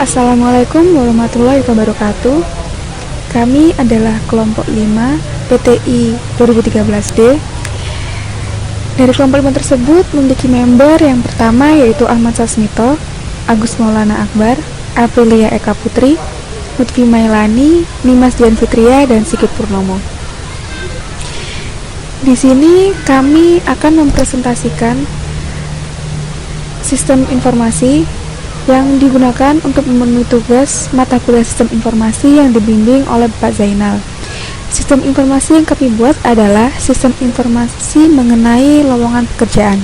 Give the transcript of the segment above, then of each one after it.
Assalamualaikum warahmatullahi wabarakatuh. Kami adalah kelompok 5 PTI 2013D. Dari kelompok 5 tersebut memiliki member yang pertama yaitu Ahmad Sasmito, Agus Maulana Akbar, Aprilia Eka Putri, Lutfi Mailani, Nimas Dian Fitria, dan Sigit Purnomo. Di sini kami akan mempresentasikan sistem informasi yang digunakan untuk memenuhi tugas mata kuliah sistem informasi yang dibimbing oleh Pak Zainal. Sistem informasi yang kami buat adalah sistem informasi mengenai lowongan pekerjaan.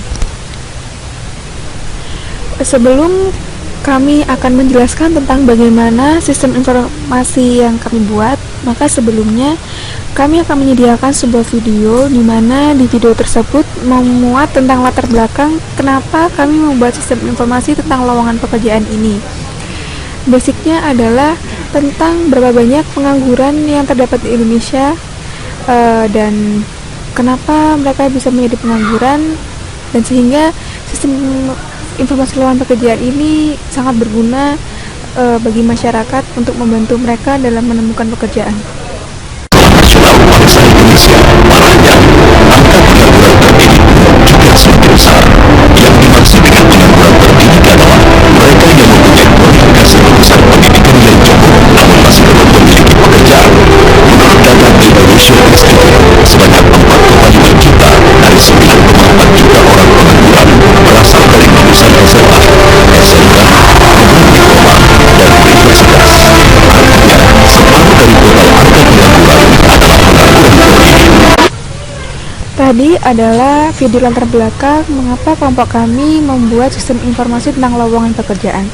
Sebelum kami akan menjelaskan tentang bagaimana sistem informasi yang kami buat, maka sebelumnya kami akan menyediakan sebuah video di mana di video tersebut memuat tentang latar belakang kenapa kami membuat sistem informasi tentang lowongan pekerjaan ini. Basicnya adalah tentang berapa banyak pengangguran yang terdapat di Indonesia dan kenapa mereka bisa menjadi pengangguran, dan sehingga sistem informasi lowongan pekerjaan ini sangat berguna bagi masyarakat untuk membantu mereka dalam menemukan pekerjaan. Nasional bangsa Indonesia, parahnya angka pengangguran terdidik juga semakin besar. Yang dimaksud dengan pengangguran terdidik adalah mereka yang mempunyai kualifikasi lulusan pendidikan yang cukup namun masih belum memiliki pekerjaan. Menurut data Indonesia Institute, sebanyak 4,5 juta dari 9,4 juta orang pengangguran berasal dari lulusan SMA, SMK, diploma, dan universitas. Artinya, separuh dari total angka pengangguran adalah pengangguran terdidik. Tadi adalah video latar belakang mengapa kelompok kami membuat sistem informasi tentang lowongan pekerjaan.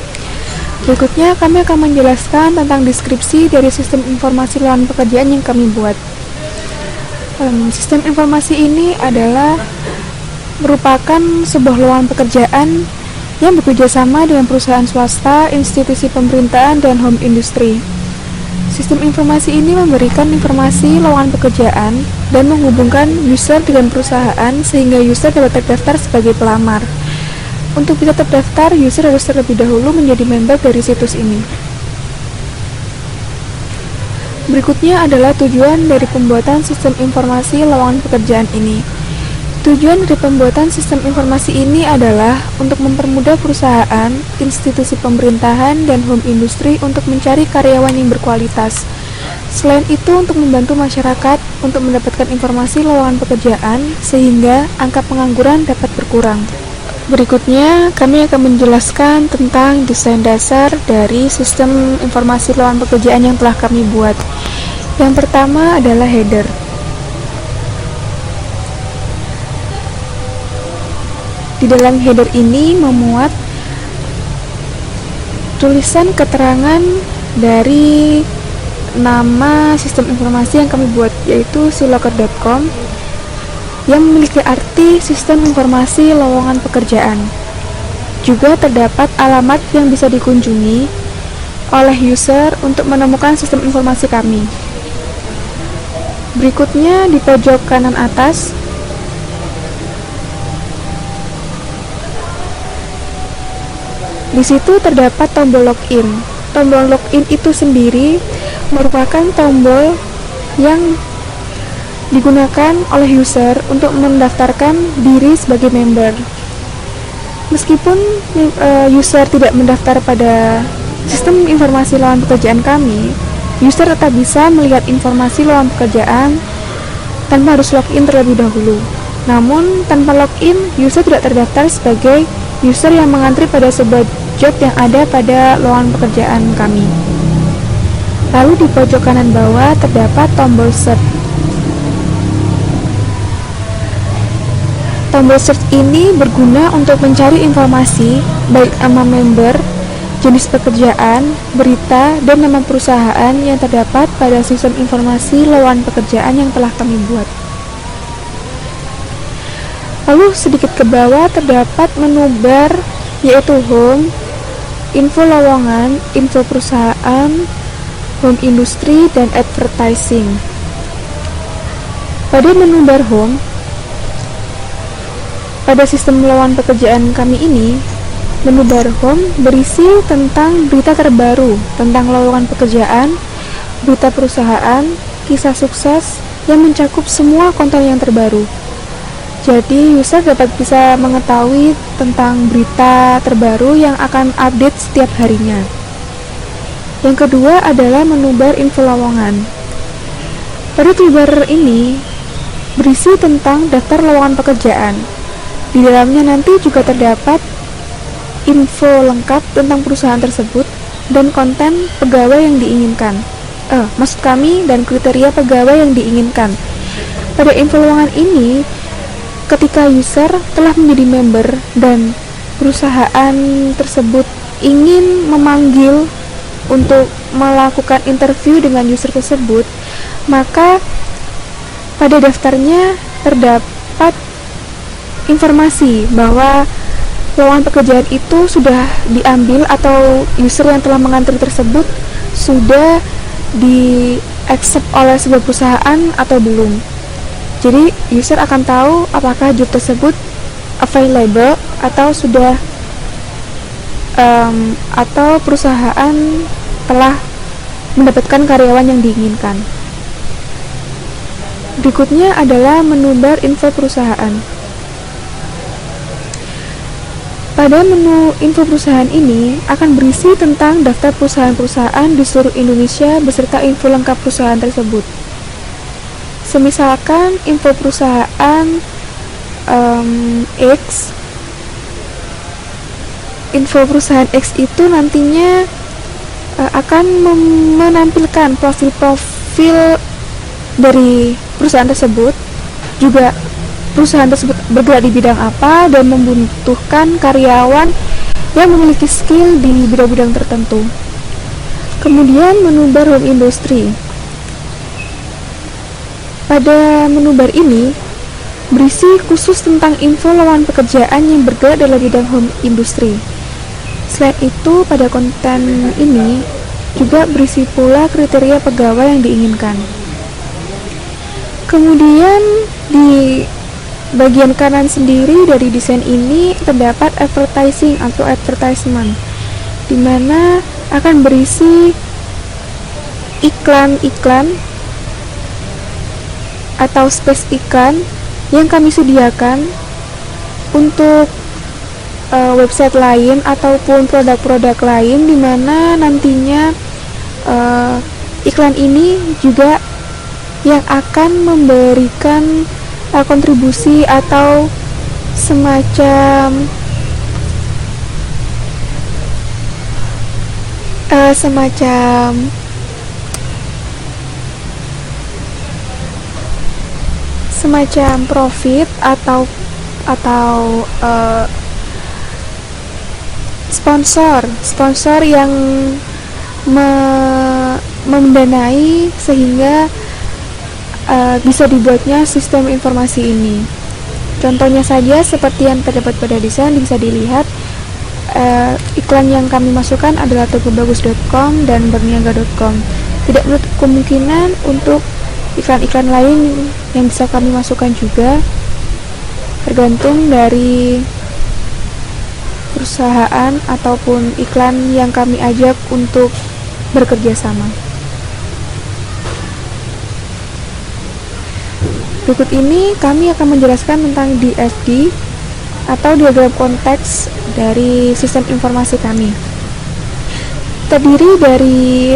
Berikutnya kami akan menjelaskan tentang deskripsi dari sistem informasi lowongan pekerjaan yang kami buat. Sistem informasi ini adalah merupakan sebuah lowongan pekerjaan yang bekerja sama dengan perusahaan swasta, institusi pemerintahan, dan home industry. Sistem informasi ini memberikan informasi lowongan pekerjaan dan menghubungkan user dengan perusahaan sehingga user dapat terdaftar sebagai pelamar. Untuk bisa terdaftar, user harus terlebih dahulu menjadi member dari situs ini. Berikutnya adalah tujuan dari pembuatan sistem informasi lowongan pekerjaan ini. Tujuan dari pembuatan sistem informasi ini adalah untuk mempermudah perusahaan, institusi pemerintahan, dan home industry untuk mencari karyawan yang berkualitas. Selain itu, untuk membantu masyarakat untuk mendapatkan informasi lowongan pekerjaan sehingga angka pengangguran dapat berkurang. Berikutnya, kami akan menjelaskan tentang desain dasar dari sistem informasi lowongan pekerjaan yang telah kami buat. Yang pertama adalah header. Di dalam header ini memuat tulisan keterangan dari nama sistem informasi yang kami buat, yaitu siloker.com, yang memiliki arti sistem informasi lowongan pekerjaan. Juga terdapat alamat yang bisa dikunjungi oleh user untuk menemukan sistem informasi kami. Berikutnya di pojok kanan atas di situ terdapat tombol login. Tombol login itu sendiri merupakan tombol yang digunakan oleh user untuk mendaftarkan diri sebagai member. Meskipun user tidak mendaftar pada sistem informasi lowongan pekerjaan kami, user tetap bisa melihat informasi lowongan pekerjaan tanpa harus login terlebih dahulu. Namun, tanpa login, user tidak terdaftar sebagai user yang mengantri pada sebuah job yang ada pada lowongan pekerjaan kami. Lalu di pojok kanan bawah terdapat tombol search. Tombol search ini berguna untuk mencari informasi baik nama member, jenis pekerjaan, berita, dan nama perusahaan yang terdapat pada sistem informasi lowongan pekerjaan yang telah kami buat. Lalu sedikit ke bawah terdapat menu bar, yaitu home, info lowongan, info perusahaan, home industry, dan advertising. Pada menu bar home, pada sistem lowongan pekerjaan kami ini, Menu bar home berisi tentang berita terbaru tentang lowongan pekerjaan, berita perusahaan, kisah sukses yang mencakup semua konten yang terbaru. Jadi user dapat bisa mengetahui tentang berita terbaru yang akan update setiap harinya. Yang kedua adalah menu bar info lowongan. Pada toolbar ini berisi tentang daftar lowongan pekerjaan. Di dalamnya nanti juga terdapat info lengkap tentang perusahaan tersebut dan konten pegawai yang diinginkan. Maksud kami dan kriteria pegawai yang diinginkan. Pada info lowongan ini, ketika user telah menjadi member dan perusahaan tersebut ingin memanggil untuk melakukan interview dengan user tersebut, maka pada daftarnya terdapat informasi bahwa lowongan pekerjaan itu sudah diambil atau user yang telah mengantri tersebut sudah di-accept oleh sebuah perusahaan atau belum. Jadi user akan tahu apakah job tersebut available atau sudah atau perusahaan telah mendapatkan karyawan yang diinginkan. Berikutnya adalah menu bar info perusahaan. Pada menu info perusahaan ini akan berisi tentang daftar perusahaan-perusahaan di seluruh Indonesia beserta info lengkap perusahaan tersebut. Semisalkan info perusahaan X, info perusahaan X itu nantinya akan menampilkan profil-profil dari perusahaan tersebut, juga perusahaan tersebut bergerak di bidang apa dan membutuhkan karyawan yang memiliki skill di bidang-bidang tertentu. Kemudian menu bar home industry. Pada menu bar ini berisi khusus tentang info lowongan pekerjaan yang bergerak dalam bidang home industry. Selain itu, pada konten ini juga berisi pula kriteria pegawai yang diinginkan. Kemudian di bagian kanan sendiri dari desain ini terdapat advertising atau advertisement, di mana akan berisi iklan-iklan atau space iklan yang kami sediakan untuk website lain ataupun produk-produk lain, di mana nantinya iklan ini juga yang akan memberikan kontribusi atau semacam profit atau sponsor yang mendanai sehingga bisa dibuatnya sistem informasi ini. Contohnya saja seperti yang terdapat pada desain, bisa dilihat iklan yang kami masukkan adalah tokobagus.com dan berniaga.com. Tidak menutup kemungkinan untuk iklan-iklan lain yang bisa kami masukkan juga, tergantung dari perusahaan ataupun iklan yang kami ajak untuk bekerja sama. Berikut ini kami akan menjelaskan tentang DFD atau diagram konteks dari sistem informasi kami. Terdiri dari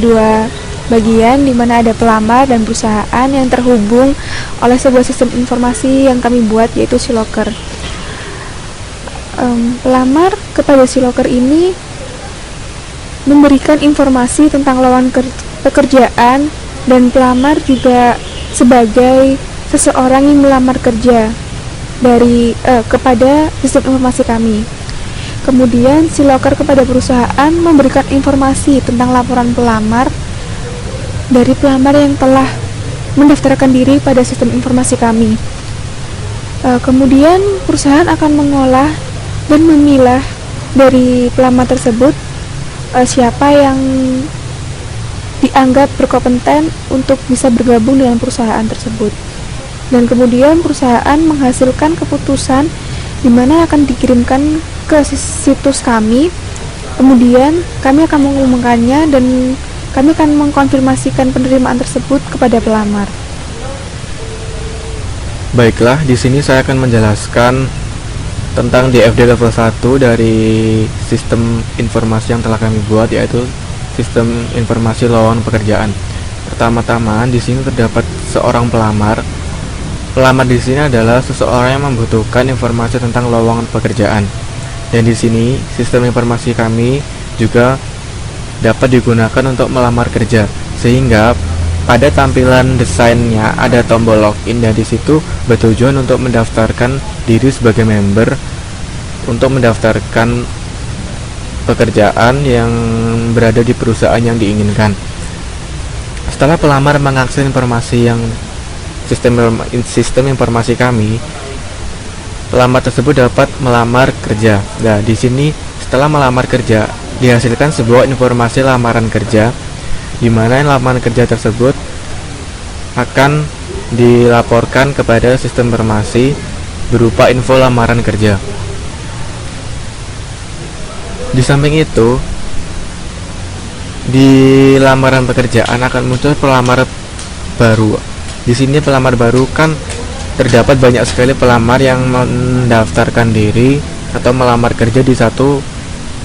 dua bagian, di mana ada pelamar dan perusahaan yang terhubung oleh sebuah sistem informasi yang kami buat, yaitu SeaLocker. Pelamar kepada SeaLocker ini memberikan informasi tentang lowongan pekerjaan, dan pelamar juga sebagai seseorang yang melamar kerja kepada sistem informasi kami. Kemudian SeaLocker kepada perusahaan memberikan informasi tentang laporan pelamar dari pelamar yang telah mendaftarkan diri pada sistem informasi kami. Kemudian perusahaan akan mengolah dan memilah dari pelamar tersebut siapa yang dianggap berkompeten untuk bisa bergabung dengan perusahaan tersebut. dan kemudian perusahaan menghasilkan keputusan di mana akan dikirimkan ke situs kami. Kemudian kami akan mengumumkannya dan kami akan mengkonfirmasikan penerimaan tersebut kepada pelamar. Baiklah, di sini saya akan menjelaskan tentang DFD level 1 dari sistem informasi yang telah kami buat, yaitu sistem informasi lowongan pekerjaan. Pertama-tama, di sini terdapat seorang pelamar. Pelamar di sini adalah seseorang yang membutuhkan informasi tentang lowongan pekerjaan. Dan di sini sistem informasi kami juga dapat digunakan untuk melamar kerja, sehingga pada tampilan desainnya ada tombol login, dan di situ bertujuan untuk mendaftarkan diri sebagai member untuk mendaftarkan pekerjaan yang berada di perusahaan yang diinginkan. Setelah pelamar mengakses informasi yang sistem informasi kami, pelamar tersebut dapat melamar kerja. Nah, di sini setelah melamar kerja dihasilkan sebuah informasi lamaran kerja, di mana lamaran kerja tersebut akan dilaporkan kepada sistem informasi berupa info lamaran kerja. Di samping itu, di lamaran pekerjaan akan muncul pelamar baru. Di sini pelamar baru kan terdapat banyak sekali pelamar yang mendaftarkan diri atau melamar kerja di satu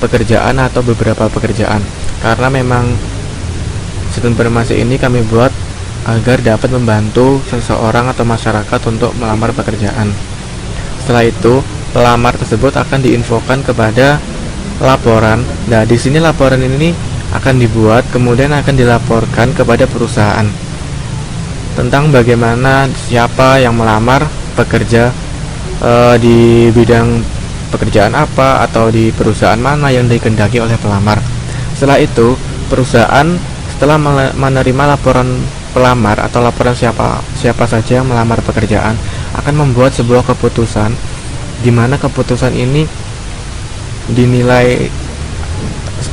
pekerjaan atau beberapa pekerjaan. Karena memang sistem informasi ini kami buat agar dapat membantu seseorang atau masyarakat untuk melamar pekerjaan. Setelah itu, pelamar tersebut akan diinfokan kepada laporan. Nah, di sini laporan ini akan dibuat, kemudian akan dilaporkan kepada perusahaan tentang bagaimana siapa yang melamar pekerja di bidang pekerjaan apa atau di perusahaan mana yang dikehendaki oleh pelamar. Setelah itu, perusahaan setelah menerima laporan pelamar atau laporan siapa saja yang melamar pekerjaan akan membuat sebuah keputusan, di mana keputusan ini dinilai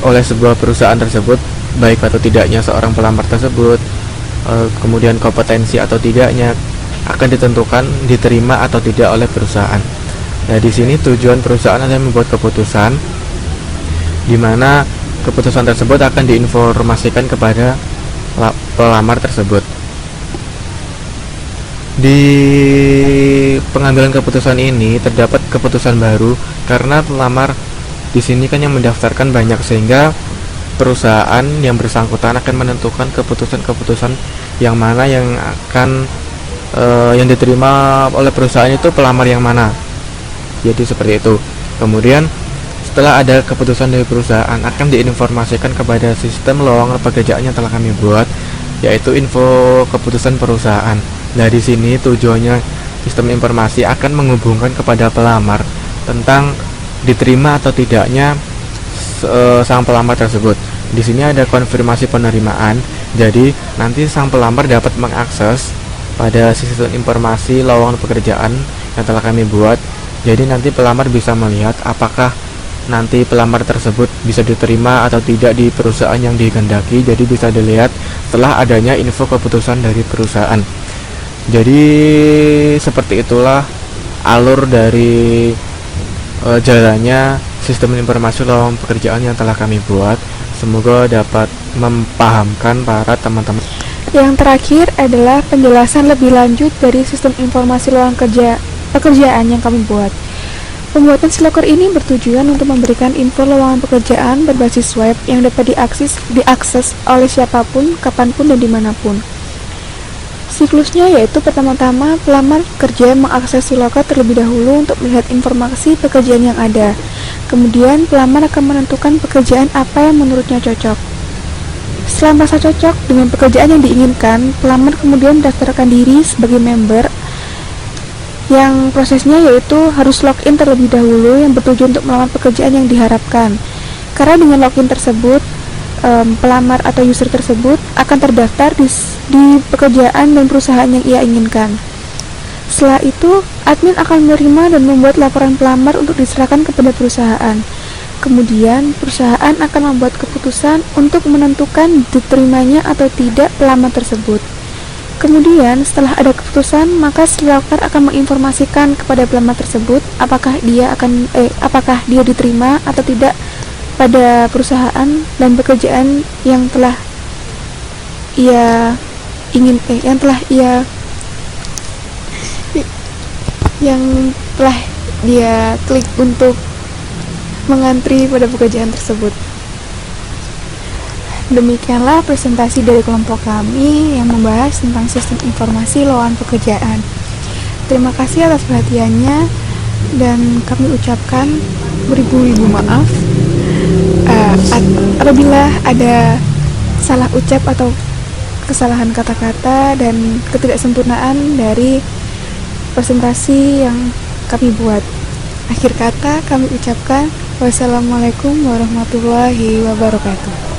oleh sebuah perusahaan tersebut baik atau tidaknya seorang pelamar tersebut, kemudian kompetensi atau tidaknya akan ditentukan diterima atau tidak oleh perusahaan. Nah, di sini tujuan perusahaan adalah membuat keputusan, di mana keputusan tersebut akan diinformasikan kepada pelamar tersebut. Di pengambilan keputusan ini terdapat keputusan baru karena pelamar di sini kan yang mendaftarkan banyak, sehingga perusahaan yang bersangkutan akan menentukan keputusan-keputusan yang mana yang akan yang diterima oleh perusahaan itu pelamar yang mana. Jadi seperti itu. Kemudian setelah ada keputusan dari perusahaan akan diinformasikan kepada sistem lowongan pekerjaan yang telah kami buat, yaitu info keputusan perusahaan. Nah, di sini tujuannya sistem informasi akan menghubungkan kepada pelamar tentang diterima atau tidaknya sang pelamar tersebut. Di sini ada konfirmasi penerimaan. Jadi nanti sang pelamar dapat mengakses pada sistem informasi lowongan pekerjaan yang telah kami buat. Jadi nanti pelamar bisa melihat apakah nanti pelamar tersebut bisa diterima atau tidak di perusahaan yang dikehendaki. Jadi bisa dilihat setelah adanya info keputusan dari perusahaan. Jadi seperti itulah alur dari jalannya sistem informasi lowongan pekerjaan yang telah kami buat. Semoga dapat mempahamkan para teman-teman. Yang terakhir adalah penjelasan lebih lanjut dari sistem informasi lowongan pekerjaan yang kami buat. Pembuatan Siloker ini bertujuan untuk memberikan info lowongan pekerjaan berbasis web yang dapat diakses oleh siapapun, kapanpun, dan dimanapun. Siklusnya yaitu pertama-tama pelamar kerja mengakses Siloker terlebih dahulu untuk melihat informasi pekerjaan yang ada. Kemudian pelamar akan menentukan pekerjaan apa yang menurutnya cocok. Setelah merasa cocok dengan pekerjaan yang diinginkan, pelamar kemudian mendaftarkan diri sebagai member, yang prosesnya yaitu harus login terlebih dahulu yang bertujuan untuk melamar pekerjaan yang diharapkan. Karena dengan login tersebut, pelamar atau user tersebut akan terdaftar di pekerjaan dan perusahaan yang ia inginkan. Setelah itu, admin akan menerima dan membuat laporan pelamar untuk diserahkan kepada perusahaan. Kemudian, perusahaan akan membuat keputusan untuk menentukan diterimanya atau tidak pelamar tersebut. Kemudian setelah ada keputusan, maka si dokter akan menginformasikan kepada pelamar tersebut apakah dia diterima atau tidak pada perusahaan dan pekerjaan yang telah ia dia klik untuk mengantri pada pekerjaan tersebut. Demikianlah presentasi dari kelompok kami yang membahas tentang sistem informasi lowongan pekerjaan. Terima kasih atas perhatiannya dan kami ucapkan beribu-ribu maaf apabila ada salah ucap atau kesalahan kata-kata dan ketidaksempurnaan dari presentasi yang kami buat. Akhir kata kami ucapkan wassalamualaikum warahmatullahi wabarakatuh.